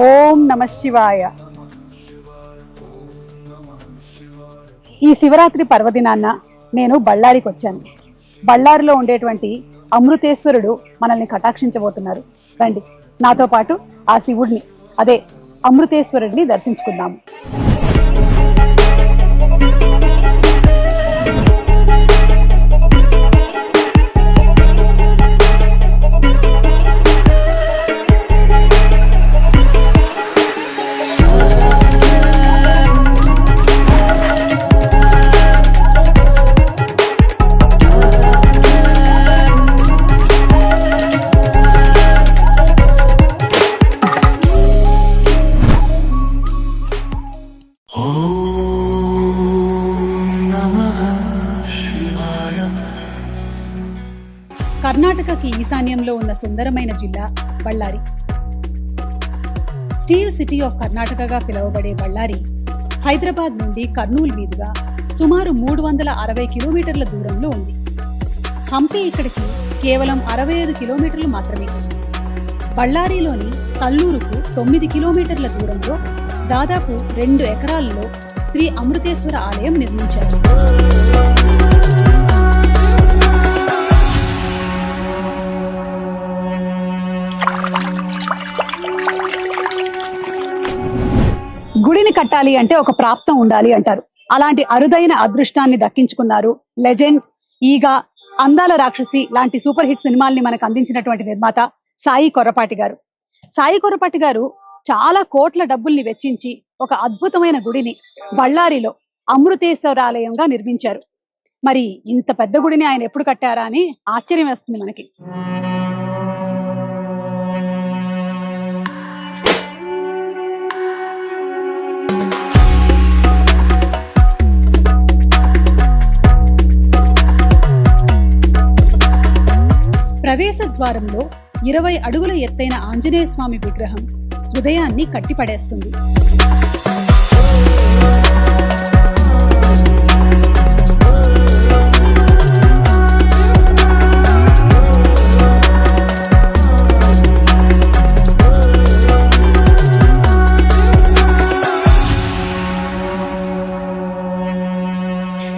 ఓం నమ శివాయ. ఈ శివరాత్రి పర్వదినాన్న నేను బళ్ళారికి వచ్చాను. బళ్ళారిలో ఉండేటువంటి అమృతేశ్వరుడు మనల్ని కటాక్షించబోతున్నారు. రండి నాతో పాటు ఆ శివుడిని, అదే అమృతేశ్వరుడిని దర్శించుకుందాము. కర్ణాటకకి ఈశాన్యంలో ఉన్న సుందరమైన జిల్లా బళ్ళారి. స్టీల్ సిటీ ఆఫ్ కర్ణాటకగా పిలువబడే బళ్ళారి హైదరాబాద్ నుండి కర్నూలు మీదుగా సుమారు 360 కిలోమీటర్ల దూరంలో ఉంది. హంపి ఇక్కడికి కేవలం 65 కిలోమీటర్లు మాత్రమే. బళ్ళారిలోని కల్లూరుకు 9 కిలోమీటర్ల దూరంలో దాదాపు 2 ఎకరాల్లో శ్రీ అమృతేశ్వర ఆలయం నిర్మించారు. గుడిని కట్టాలి అంటే ఒక ప్రాప్తం ఉండాలి అంటారు. అలాంటి అరుదైన అదృష్టాన్ని దక్కించుకున్నారు లెజెండ్, ఈగ, అందాల రాక్షసి లాంటి సూపర్ హిట్ సినిమాల్ని మనకు అందించినటువంటి నిర్మాత సాయి కొర్రపాటి గారు. సాయి కొర్రపాటి గారు చాలా కోట్ల డబ్బుల్ని వెచ్చించి ఒక అద్భుతమైన గుడిని బళ్ళారిలో అమృతేశ్వరాలయంగా నిర్మించారు. మరి ఇంత పెద్ద గుడిని ఆయన ఎప్పుడు కట్టారా అని ఆశ్చర్యం వేస్తుంది మనకి. ప్రవేశ ద్వారంలో 20 అడుగుల ఎత్తైన ఆంజనేయ స్వామి విగ్రహం హృదయాన్ని కట్టిపడేస్తుంది.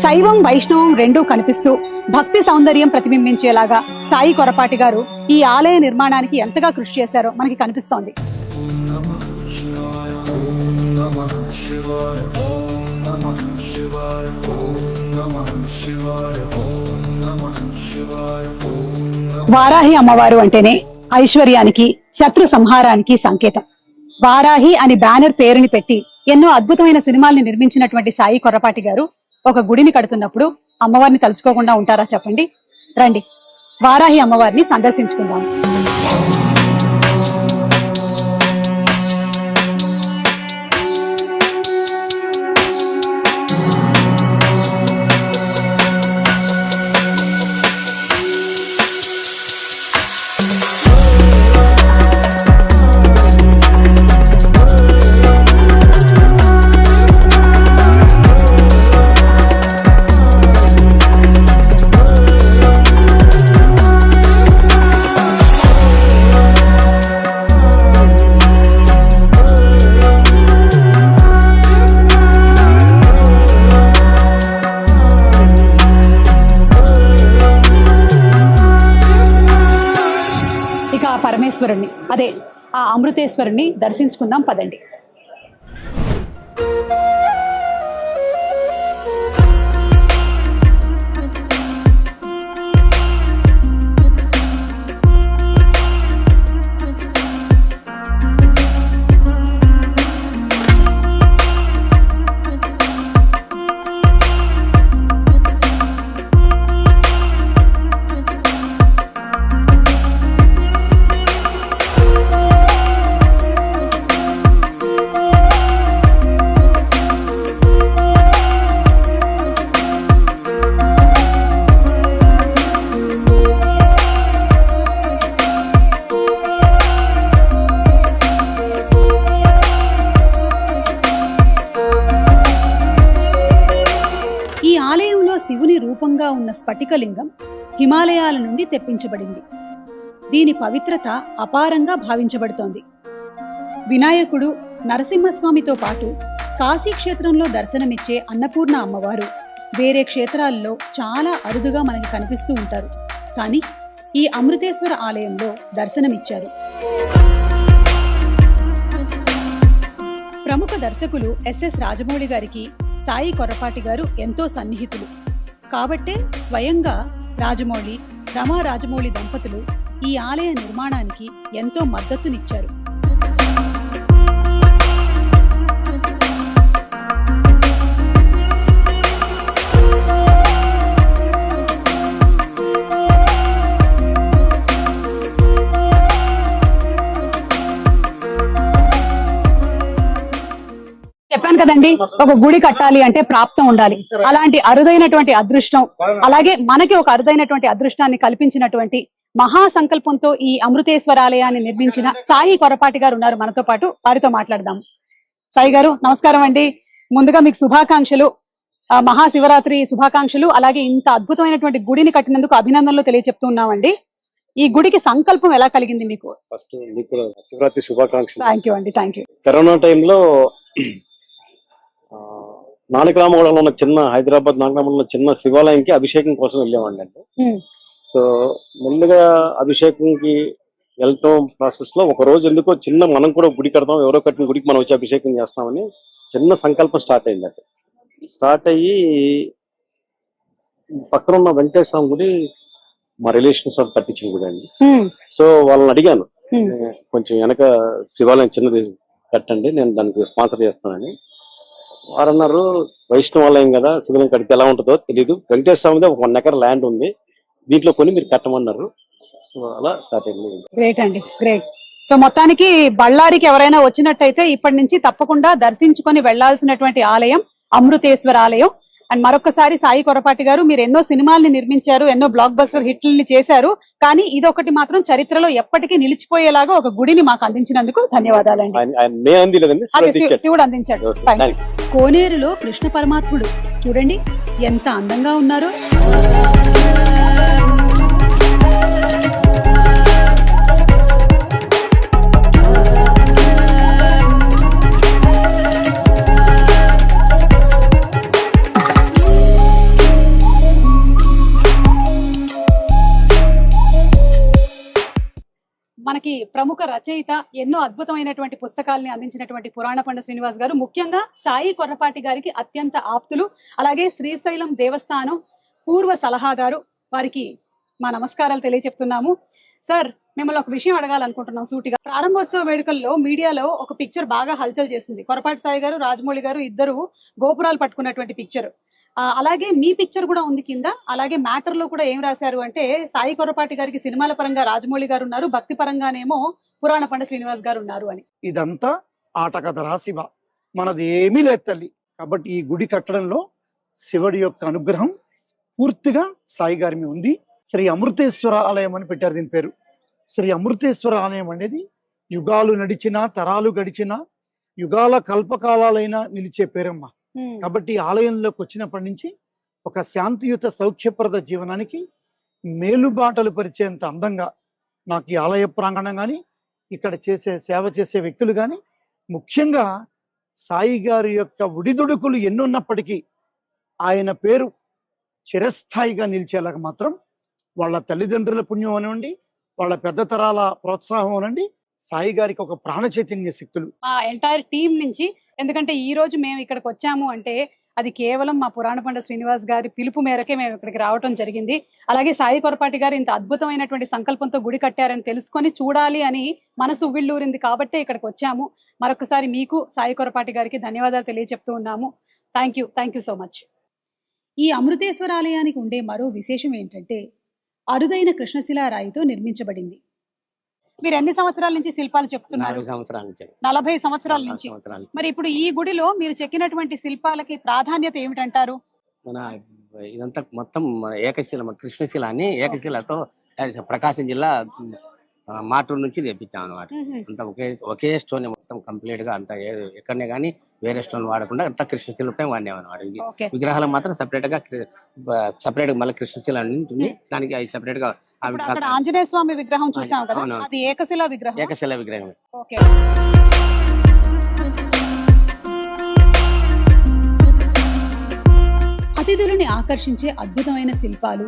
శైవం వైష్ణవం రెండూ కనిపిస్తూ భక్తి సౌందర్యం ప్రతిబింబించేలాగా సాయి కొర్రపాటి గారు ఈ ఆలయ నిర్మాణానికి ఎంతగా కృషి చేశారో మనకి కనిపిస్తోంది. వారాహి అమ్మవారు అంటేనే ఐశ్వర్యానికి, శత్రు సంహారానికి సంకేతం. వారాహి అని బ్యానర్ పేరుని పెట్టి ఎన్నో అద్భుతమైన సినిమాల్ని నిర్మించినటువంటి సాయి కొర్రపాటి గారు ఒక గుడిని కడుతున్నప్పుడు అమ్మవారిని తలుచుకోకుండా ఉంటారా చెప్పండి? రండి వారాహి అమ్మవారిని సందర్శించుకుందాం. పరమేశ్వరుణ్ణి, అదే ఆ అమృతేశ్వరుణ్ణి దర్శించుకుందాం పదండి. శివుని రూపంగా ఉన్న స్ఫటికలింగం హిమాలయాల నుండి తెప్పించబడింది. దీని పవిత్రత అపారంగా భావించబడుతోంది. వినాయకుడు, నరసింహస్వామితో పాటు కాశీ క్షేత్రంలో దర్శనమిచ్చే అన్నపూర్ణ అమ్మవారు వేరే క్షేత్రాల్లో చాలా అరుదుగా మనకి కనిపిస్తూ ఉంటారు. కానీ ఈ అమృతేశ్వర ఆలయంలో దర్శనమిచ్చారు. ప్రముఖ దర్శకులు ఎస్ఎస్ రాజమౌళి గారికి సాయి కొర్రపాటి గారు ఎంతో సన్నిహితులు కాబట్టే స్వయంగా రాజమౌళి, రమా రాజమౌళి దంపతులు ఈ ఆలయ నిర్మాణానికి ఎంతో మద్దతునిచ్చారు. చెప్పాను కదండి, ఒక గుడి కట్టాలి అంటే ప్రాప్తం ఉండాలి. అలాంటి అరుదైనటువంటి అదృష్టం, అలాగే మనకి ఒక అరుదైనటువంటి అదృష్టాన్ని కల్పించినటువంటి మహా సంకల్పంతో ఈ అమృతేశ్వరాలయాన్ని నిర్మించిన సాయి కొర్రపాటి గారు ఉన్నారు మనతో పాటు. వారితో మాట్లాడదాం. సాయి గారు నమస్కారం అండి. ముందుగా మీకు శుభాకాంక్షలు, మహాశివరాత్రి శుభాకాంక్షలు. అలాగే ఇంత అద్భుతమైనటువంటి గుడిని కట్టినందుకు అభినందనలు తెలియజెప్తున్నామండి. ఈ గుడికి సంకల్పం ఎలా కలిగింది మీకు? ఫస్ట్ మీకు శివరాత్రి శుభాకాంక్షలు. థ్యాంక్ యూ అండి, థ్యాంక్ యూ. కరోనా టైంలో నానక్రామంలో ఉన్న చిన్న హైదరాబాద్ నానక్రామంలో ఉన్న చిన్న శివాలయంకి అభిషేకం కోసం వెళ్ళామండి అండి. సో ముందుగా అభిషేకంకి వెళ్ళటం ప్రాసెస్ లో ఒక రోజు ఎందుకో చిన్న మనం కూడా గుడి కడతాం, ఎవరో కట్టిన గుడికి మనం వచ్చి అభిషేకం చేస్తామని చిన్న సంకల్పం స్టార్ట్ అయిందండి. స్టార్ట్ అయ్యి పక్కన ఉన్న వెంకటేశ్వర స్వామి గుడి మా రిలేషన్స్ వాళ్ళు కట్టించిన గుడి అండి. సో వాళ్ళని అడిగాను, కొంచెం వెనక శివాలయం చిన్నది కట్టండి, నేను దానికి స్పాన్సర్ చేస్తానని. వారు అన్నారు, వైష్ణవాలయం కదా, శివాలయం కడితే ఎలా ఉంటుందో తెలియదు, వెంకటేశ్వర స్వామిది ఒక 1 ఎకర్ ల్యాండ్ ఉంది, దీంట్లో కొని మీరు కట్టమన్నారు. సో అలా స్టార్ట్ అయింది. గ్రేట్ అండి, గ్రేట్. సో మొత్తానికి బళ్ళారికి ఎవరైనా వచ్చినట్టయితే ఇప్పటి నుంచి తప్పకుండా దర్శించుకొని వెళ్లాల్సినటువంటి ఆలయం అమృతేశ్వర ఆలయం. అండ్ మరొకసారి సాయి కొర్రపాటి గారు, మీరు ఎన్నో సినిమాల్ని నిర్మించారు, ఎన్నో బ్లాక్ బస్టర్ హిట్లని చేశారు, కానీ ఇదొకటి మాత్రం చరిత్రలో ఎప్పటికీ నిలిచిపోయేలాగా ఒక గుడిని మాకు అందించినందుకు ధన్యవాదాలండి. శివుడు అందించాడు. కోనేరులో కృష్ణ పరమాత్ముడు చూడండి ఎంత అందంగా ఉన్నారో. మనకి ప్రముఖ రచయిత, ఎన్నో అద్భుతమైనటువంటి పుస్తకాలని అందించినటువంటి పురాణ పండ శ్రీనివాస్ గారు ముఖ్యంగా సాయి కొర్రపాటి గారికి అత్యంత ఆప్తులు. అలాగే శ్రీశైలం దేవస్థానం పూర్వ సలహాదారు. వారికి మా నమస్కారాలు తెలియజెప్తున్నాము. సార్, మిమ్మల్ని ఒక విషయం అడగాలనుకుంటున్నాం సూటిగా. ప్రారంభోత్సవ వేడుకల్లో మీడియాలో ఒక పిక్చర్ బాగా హల్చల్ చేసింది. కొర్రపాటి సాయి గారు, రాజమౌళి గారు ఇద్దరు గోపురాలు పట్టుకున్నటువంటి పిక్చర్. అలాగే మీ పిక్చర్ కూడా ఉంది కింద. అలాగే మ్యాటర్ లో కూడా ఏం రాశారు అంటే, సాయి కొర్రపాటి గారికి సినిమాల పరంగా రాజమౌళి గారు ఉన్నారు, భక్తి పరంగానేమో పురాణ పండ శ్రీనివాస్ గారు ఉన్నారు అని. ఇదంతా ఆటకథ శివ, మనది ఏమీ లేదు తల్లి. కాబట్టి ఈ గుడి కట్టడంలో శివుడి యొక్క అనుగ్రహం పూర్తిగా సాయి గారి మీద ఉంది. శ్రీ అమృతేశ్వర ఆలయం అని పెట్టారు దీని పేరు. శ్రీ అమృతేశ్వర ఆలయం అనేది యుగాలు నడిచినా, తరాలు గడిచినా, యుగాల కల్పకాలైనా నిలిచే పేరమ్మ. కాబట్టి ఆలయంలోకి వచ్చినప్పటి నుంచి ఒక శాంతియుత సౌఖ్యప్రద జీవనానికి మేలుబాటలు పరిచేంత అందంగా నాకు ఈ ఆలయ ప్రాంగణం కానీ, ఇక్కడ సేవ చేసే వ్యక్తులు కానీ, ముఖ్యంగా సాయి గారి యొక్క ఉడిదుడుకులు ఎన్నున్నప్పటికీ ఆయన పేరు చిరస్థాయిగా నిలిచేలాగా మాత్రం వాళ్ళ తల్లిదండ్రుల పుణ్యం అనండి, వాళ్ళ పెద్ద తరాల ప్రోత్సాహం అనండి, సాయి గారికి ఒక ప్రాణ చైతన్య శక్తులు ఆ ఎంటైర్ టీం నుంచి. ఎందుకంటే ఈ రోజు మేము ఇక్కడికి వచ్చాము అంటే అది కేవలం మా పురాణ పండ శ్రీనివాస్ గారి పిలుపు మేరకే మేము ఇక్కడికి రావడం జరిగింది. అలాగే సాయి కొర్రపాటి గారు ఇంత అద్భుతమైనటువంటి సంకల్పంతో గుడి కట్టారని తెలుసుకొని చూడాలి అని మనసు ఉవ్విళ్ళూరింది కాబట్టి ఇక్కడికి వచ్చాము. మరొకసారి మీకు, సాయి కొర్రపాటి గారికి ధన్యవాదాలు తెలియజెప్తూ ఉన్నాము. Thank you so much. ఈ అమృతేశ్వర ఆలయానికి ఉండే మరో విశేషం ఏంటంటే, అరుదైన కృష్ణశిలా రాయితో నిర్మించబడింది. మీరు ఎన్ని సంవత్సరాల నుంచి శిల్పాలు చెక్కుతున్నారు? 40 సంవత్సరాల నుంచి. మరి ఇప్పుడు ఈ గుడిలో మీరు చెక్కినటువంటి శిల్పాలకి ప్రాధాన్యత ఏమిటంటారు? మన ఇదంతా మొత్తం ఏకశిల, కృష్ణశిల అని ఏకశిలతో ప్రకాశం జిల్లా మాటూరు నుంచి తెప్పించాం అనమాట. అంతా ఒకే స్టోన్ మొత్తం కంప్లీట్ గా అంతా ఎక్కడనే గానీ వేరే స్టోన్ వాడకుండా అంతా కృష్ణశిలపై వాడినాం అనమాట. ఓకే. విగ్రహాలకు మాత్రం సెపరేట్ గా మళ్ళీ కృష్ణశిల అని ఉంటుంది, దానికి అవి సెపరేట్ గా ఇప్పుడు అక్కడ ఆంజనేయ స్వామి విగ్రహం చూసాం కదా, అవునవును. అది ఏకశిలా విగ్రహం. ఏకశిల విగ్రహం. ఓకే. అతిథులని ఆకర్షించే అద్భుతమైన శిల్పాలు,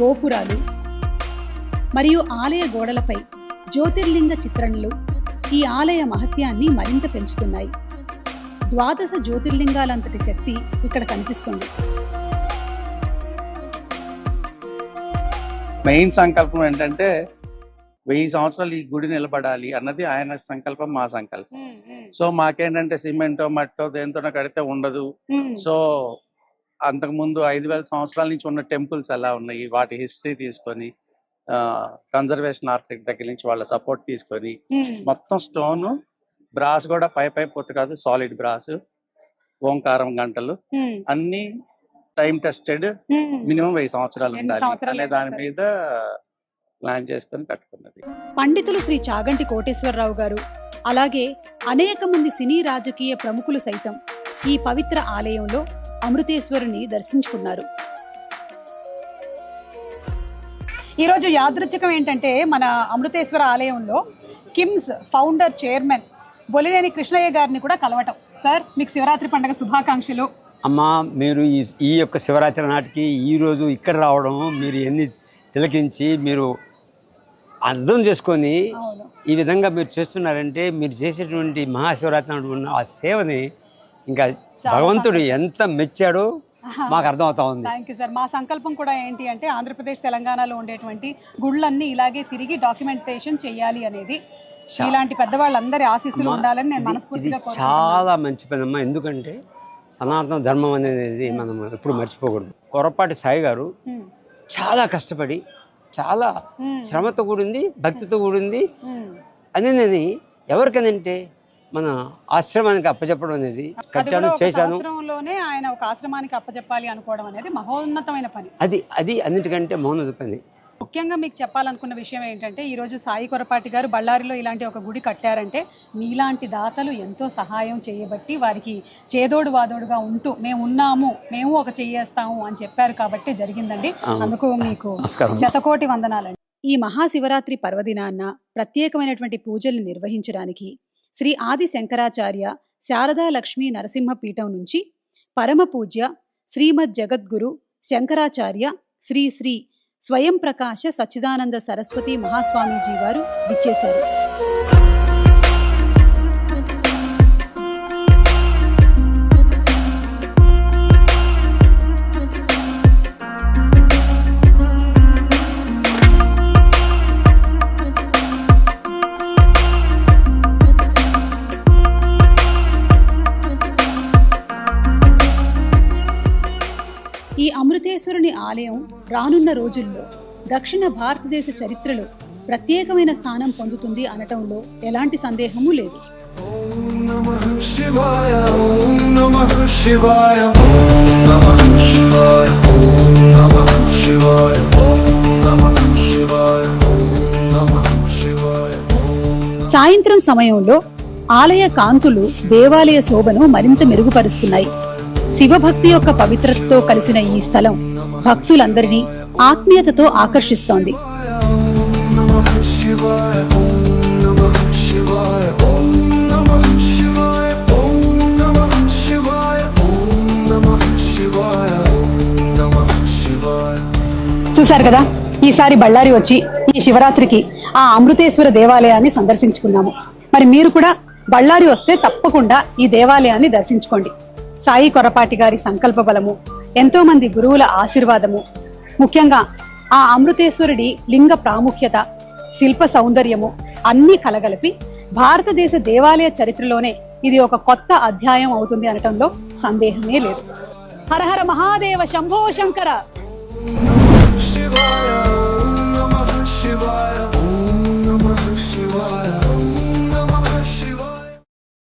గోపురాలు మరియు ఆలయ గోడలపై జ్యోతిర్లింగ చిత్రణలు ఈ ఆలయ మహత్యాన్ని మరింత పెంచుతున్నాయి. ద్వాదశ జ్యోతిర్లింగాలంతటి శక్తి ఇక్కడ కనిపిస్తుంది. మెయిన్ సంకల్పం ఏంటంటే 1000 సంవత్సరాలు ఈ గుడి నిలబడాలి అన్నది ఆయన సంకల్పం, మా సంకల్పం. సో మాకేంటంటే సిమెంటో మట్టో దేంతో కడితే ఉండదు. సో అంతకుముందు 5000 సంవత్సరాల నుంచి ఉన్న టెంపుల్స్ ఎలా ఉన్నాయి, వాటి హిస్టరీ తీసుకొని కన్జర్వేషన్ ఆర్కిటెక్ట్ దగ్గర నుంచి వాళ్ళ సపోర్ట్ తీసుకొని మొత్తం స్టోన్ బ్రాస్ కూడా పై పొత్తు కాదు, సాలిడ్ బ్రాస్, ఓంకారం గంటలు అన్ని టైం టెస్టెడ్, మినిమం 1000 సంవత్సరాలు ఉండాలి అనే దాని మీద ప్లాన్ చేసుకొని కట్టుకున్నది. పండితులు శ్రీ చాగంటి కోటేశ్వరరావు గారు, అలాగే అనేక మంది సినీ రాజకీయ ప్రముఖులు సైతం ఈ పవిత్ర ఆలయంలో అమృతేశ్వరుని దర్శించుకున్నారు. ఈరోజు యాదృచ్ఛికం ఏంటంటే మన అమృతేశ్వర ఆలయంలో కిమ్స్ ఫౌండర్ చైర్మన్ బొలినేని కృష్ణయ్య గారిని కూడా కలవటం. సార్, మీకు శివరాత్రి పండుగ శుభాకాంక్షలు. అమ్మా, మీరు ఈ యొక్క శివరాత్రి నాటికి ఈరోజు ఇక్కడ రావడం, మీరు ఎన్ని తిలకించి మీరు అర్థం చేసుకొని ఈ విధంగా మీరు చేస్తున్నారంటే మీరు చేసేటువంటి మహాశివరాత్రి ఉన్న ఆ సేవని ఇంకా భగవంతుడు ఎంత మెచ్చాడో మాకు అర్థం అవుతా ఉంది. Thank you sir. మా సంకల్పం కూడా ఏంటి అంటే ఆంధ్రప్రదేశ్ తెలంగాణలో ఉండేటువంటి గుళ్ళన్నీ ఇలాగే తిరిగి డాక్యుమెంటేషన్ చేయాలి అనేది. ఇలాంటి పెద్దవాళ్ళందరి ఆశీస్సులు ఉండాలని నేను మనస్ఫూర్తిగా చాలా మంచి పని అమ్మా. ఎందుకంటే సనాతన ధర్మం అనేది మనం ఎప్పుడు మర్చిపోకూడదు. కొరపాటి సాయి గారు చాలా కష్టపడి, చాలా శ్రమతో కూడింది, భక్తితో కూడింది అనేది ఎవరికనంటే మన ఆశ్రమానికి అప్పచెప్పడం అనేది కట్టాను, చేశాను. ఆయన ఒక ఆశ్రమానికి అప్పచెప్పాలి అనుకోవడం అనేది మహోన్నతమైన పని. అది అన్నిటికంటే మహోన్నత పని. ముఖ్యంగా మీకు చెప్పాలనుకున్న విషయం ఏంటంటే ఈరోజు సాయి కొరపాటి గారు బళ్ళారిలో ఇలాంటి ఒక గుడి కట్టారంటే మీలాంటి దాతలు ఎంతో సహాయం చేయబట్టి వారికి చేదోడు వాదోడుగా ఉంటూ మేము ఉన్నాము, మేము ఒక చెయ్యేస్తాము అని చెప్పారు కాబట్టి జరిగిందండి. అందుకు మీకు శతకోటి వందనాలండి. ఈ మహాశివరాత్రి పర్వదినాన్న ప్రత్యేకమైనటువంటి పూజల్ని నిర్వహించడానికి శ్రీ ఆది శంకరాచార్య శారదా లక్ష్మీ నరసింహ పీఠం నుంచి పరమ పూజ్య శ్రీమద్ జగద్గురు శంకరాచార్య శ్రీ శ్రీ స్వయం ప్రకాశ సచ్చిదానంద సరస్వతి మహాస్వామీజీ వారు విచ్చేశారు. ఈ అమృతేశ్వరుని ఆలయం రానున్న రోజుల్లో దక్షిణ భారతదేశ చరిత్రలో ప్రత్యేకమైన స్థానం పొందుతుంది అనటంలో ఎలాంటి సందేహమూ లేదు. సాయంత్రం సమయంలో ఆలయ కాంతులు దేవాలయ శోభను మరింత మెరుగుపరుస్తున్నాయి. శివభక్తి యొక్క పవిత్రతతో కలిసిన ఈ స్థలం భక్తులందరినీ ఆత్మీయతతో ఆకర్షిస్తోంది. చూశారు కదా, ఈసారి బళ్ళారి వచ్చి ఈ శివరాత్రికి ఆ అమృతేశ్వర దేవాలయాన్ని సందర్శించుకున్నాము. మరి మీరు కూడా బళ్ళారి వస్తే తప్పకుండా ఈ దేవాలయాన్ని దర్శించుకోండి. సాయి కొరపాటి గారి సంకల్ప బలము, ఎంతో మంది గురువుల ఆశీర్వాదము, ముఖ్యంగా ఆ అమృతేశ్వరుడి లింగ ప్రాముఖ్యత, శిల్ప సౌందర్యము అన్నీ కలగలిపి భారతదేశ దేవాలయ చరిత్రలోనే ఇది ఒక కొత్త అధ్యాయం అవుతుంది అనటంలో సందేహమే లేదు. హరహర మహాదేవ, శంభో శంకర.